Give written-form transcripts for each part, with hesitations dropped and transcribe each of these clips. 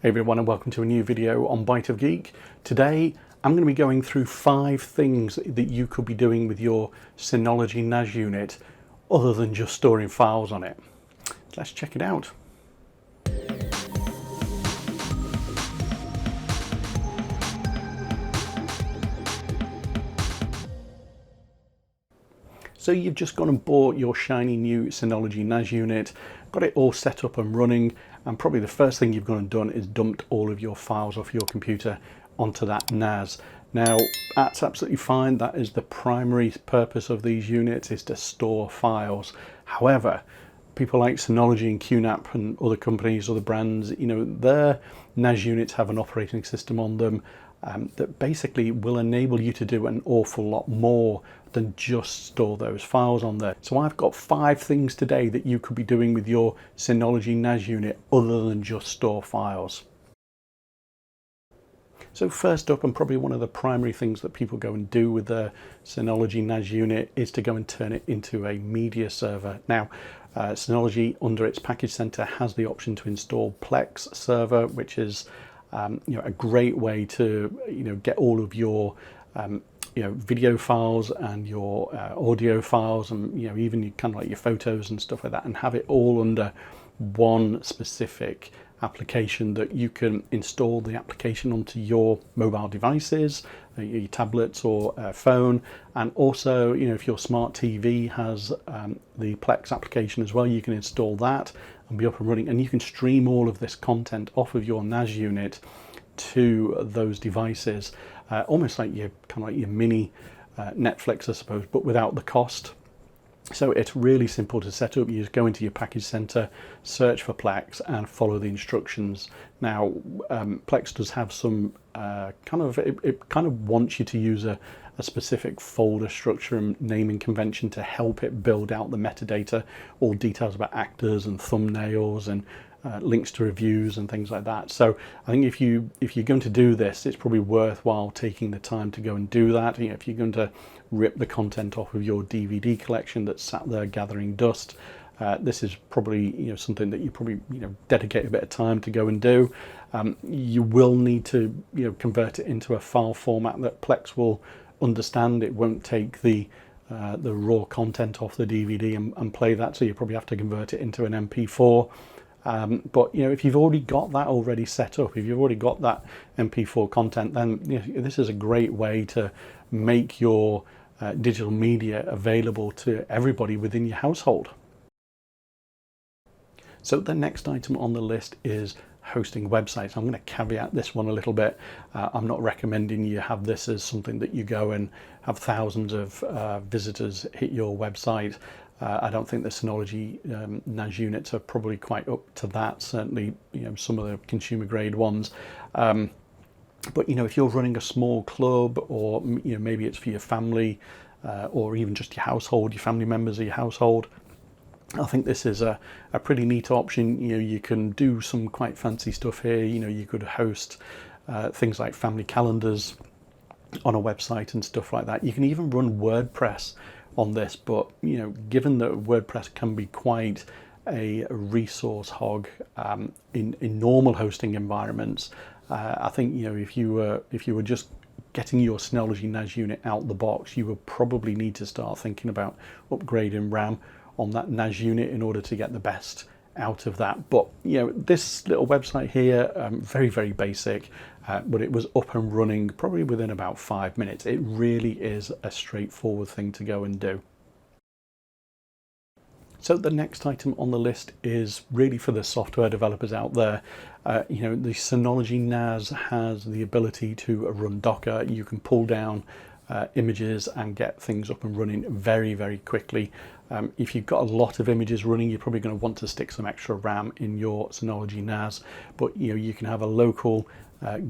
Hey everyone, and welcome to a new video on Bite of Geek. Today I'm going to be going through 5 things that you could be doing with your Synology NAS unit other than just storing files on it. Let's check it out. So you've just gone and bought your shiny new Synology NAS unit, got it all set up and running, and probably the first thing you've gone and done is dumped all of your files off your computer onto that NAS. Now that's absolutely fine. That is the primary purpose of these units, is to store files. However, people like Synology and QNAP and other companies, other brands, their NAS units have an operating system on them that basically will enable you to do an awful lot more than just store those files on there. So I've got 5 things today that you could be doing with your Synology NAS unit other than just store files. So first up, and probably one of the primary things that people go and do with their Synology NAS unit, is to go and turn it into a media server. Now, Synology, under its package center, has the option to install Plex Server, which is a great way to get all of your video files and your audio files, and even kind of like your photos and stuff like that, and have it all under one specific application that you can install the application onto your mobile devices, your tablets or phone. And also, if your smart TV has the Plex application as well, you can install that and be up and running, and you can stream all of this content off of your NAS unit to those devices, almost like your mini Netflix, I suppose, but without the cost. So it's really simple to set up. You just go into your package center, search for Plex, and follow the instructions. Now, Plex does have some it kind of wants you to use a specific folder structure and naming convention to help it build out the metadata, all details about actors and thumbnails and links to reviews and things like that. So I think if you're going to do this, it's probably worthwhile taking the time to go and do that. If you're going to rip the content off of your DVD collection that's sat there gathering dust, this is probably something that you probably dedicate a bit of time to go and do. You will need to convert it into a file format that Plex will understand. It won't take the raw content off the DVD and play that, so you probably have to convert it into an MP4. But if you've already got that already set up, if you've already got that MP4 content, then this is a great way to make your digital media available to everybody within your household. So the next item on the list is hosting websites. I'm going to caveat this one a little bit. I'm not recommending you have this as something that you go and have thousands of visitors hit your website. I don't think the Synology NAS units are probably quite up to that. Certainly, some of the consumer grade ones. But if you're running a small club, or maybe it's for your family, or even just your household, your family members of your household, I think this is a pretty neat option. You can do some quite fancy stuff here. You could host things like family calendars on a website and stuff like that. You can even run WordPress on this, but given that WordPress can be quite a resource hog in normal hosting environments, I think if you were just getting your Synology NAS unit out the box, you would probably need to start thinking about upgrading RAM on that NAS unit in order to get the best out of that. But this little website here, very, very basic, but it was up and running probably within about 5 minutes. It really is a straightforward thing to go and do. So the next item on the list is really for the software developers out there. The Synology NAS has the ability to run Docker. You can pull down images and get things up and running very, very quickly. If you've got a lot of images running, you're probably going to want to stick some extra RAM in your Synology NAS, but you can have a local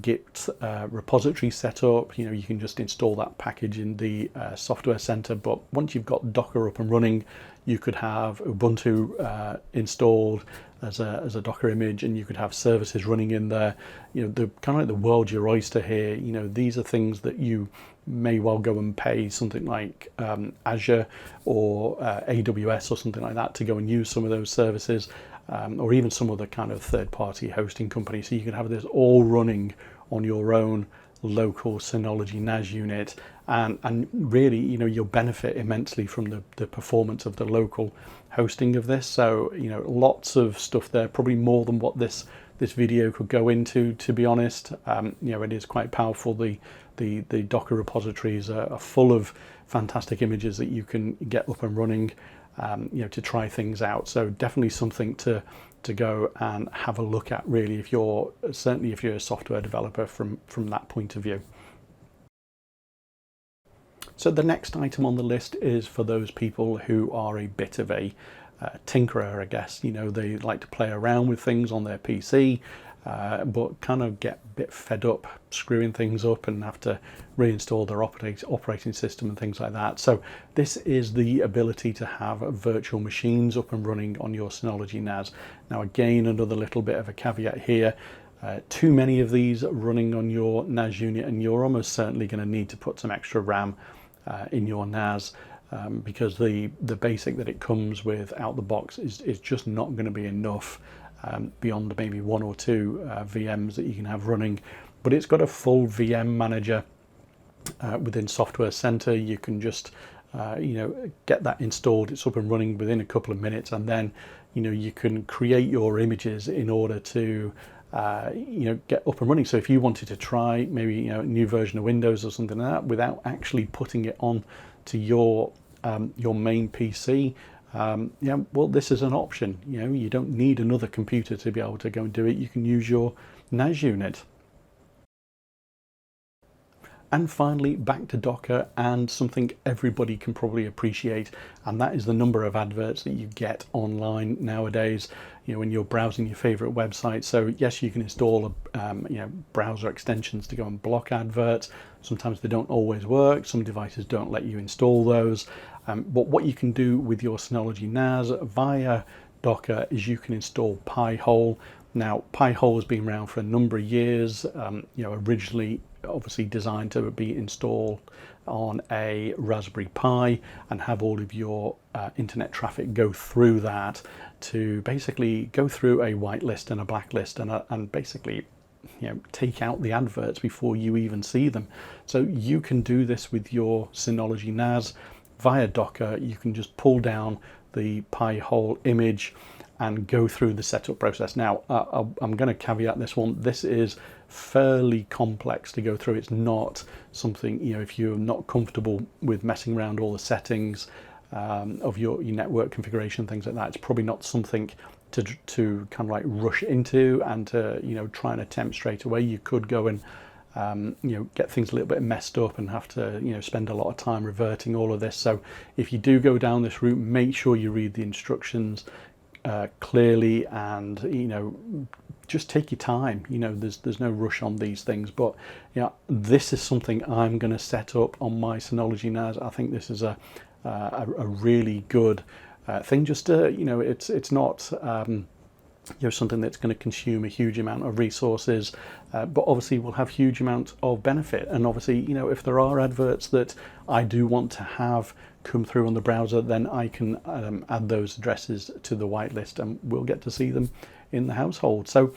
Git repository set up. You can just install that package in the software center. But once you've got Docker up and running, you could have Ubuntu installed as a Docker image, and you could have services running in there. The kind of like the world's your oyster here. These are things that you may well go and pay something like Azure or AWS or something like that to go and use some of those services. or even some other kind of third-party hosting company. So you can have this all running on your own local Synology NAS unit, and really, you know, you'll benefit immensely from the performance of the local hosting of this. So, you know, lots of stuff there, probably more than what this video could go into, to be honest. You know, it is quite powerful. The Docker repositories are full of fantastic images that you can get up and running, you know, to try things out. So definitely something to go and have a look at, really, certainly if you're a software developer from that point of view. So the next item on the list is for those people who are a bit of a tinkerer, I guess. You know, they like to play around with things on their PC, but kind of get a bit fed up screwing things up and have to reinstall their operating system and things like that. So this is the ability to have virtual machines up and running on your Synology NAS. Now again, another little bit of a caveat here. Too many of these running on your NAS unit, and you're almost certainly going to need to put some extra RAM in your NAS, because the basic that it comes with out the box is just not going to be enough beyond maybe one or two VMs that you can have running. But it's got a full VM manager within Software Center. You can just you know, get that installed. It's up and running within a couple of minutes, and then, you know, you can create your images in order to you know, get up and running. So if you wanted to try maybe, you know, a new version of Windows or something like that without actually putting it on to your main PC, yeah, well, this is an option. You know, you don't need another computer to be able to go and do it. You can use your NAS unit. And finally, back to Docker and something everybody can probably appreciate, and that is the number of adverts that you get online nowadays, you know, when you're browsing your favorite website. So yes, you can install you know, browser extensions to go and block adverts. Sometimes they don't always work. Some devices don't let you install those. But what you can do with your Synology NAS via Docker is you can install Pihole. Now, Pihole has been around for a number of years. You know, originally obviously designed to be installed on a Raspberry Pi and have all of your internet traffic go through that, to basically go through a whitelist and a blacklist, and basically, you know, take out the adverts before you even see them. So you can do this with your Synology NAS via Docker. You can just pull down the Pihole image and go through the setup process. Now, I'm going to caveat this one. This is fairly complex to go through. It's not something, you know, if you're not comfortable with messing around all the settings of your network configuration, things like that, it's probably not something to kind of like rush into and to, you know, try and attempt straight away. You could go and you know, get things a little bit messed up and have to, you know, spend a lot of time reverting all of this. So if you do go down this route, make sure you read the instructions clearly, and, you know, just take your time. You know, there's no rush on these things. But yeah, you know, this is something I'm going to set up on my Synology NAS. I think this is a really good thing. Just to, you know, it's not you know, something that's going to consume a huge amount of resources, but obviously will have huge amount of benefit. And obviously, you know, if there are adverts that I do want to have come through on the browser, then I can add those addresses to the whitelist, and we'll get to see them in the household. So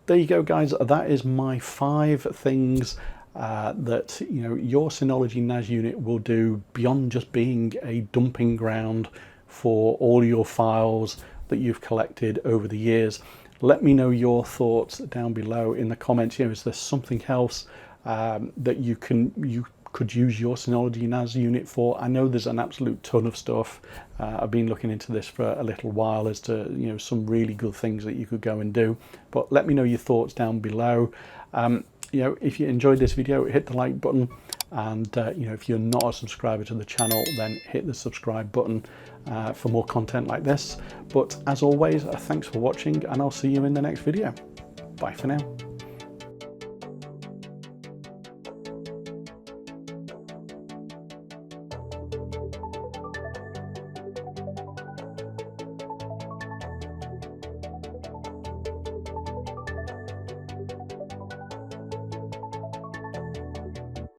there you go, guys. That is my 5 things that, you know, your Synology NAS unit will do beyond just being a dumping ground for all your files that you've collected over the years. Let me know your thoughts down below in the comments. You know, is there something else that you could use your Synology NAS unit for? I know there's an absolute ton of stuff. I've been looking into this for a little while as to, you know, some really good things that you could go and do. But let me know your thoughts down below. You know, if you enjoyed this video, hit the like button, and you know, if you're not a subscriber to the channel, then hit the subscribe button for more content like this. But as always, thanks for watching, and I'll see you in the next video. Bye for now.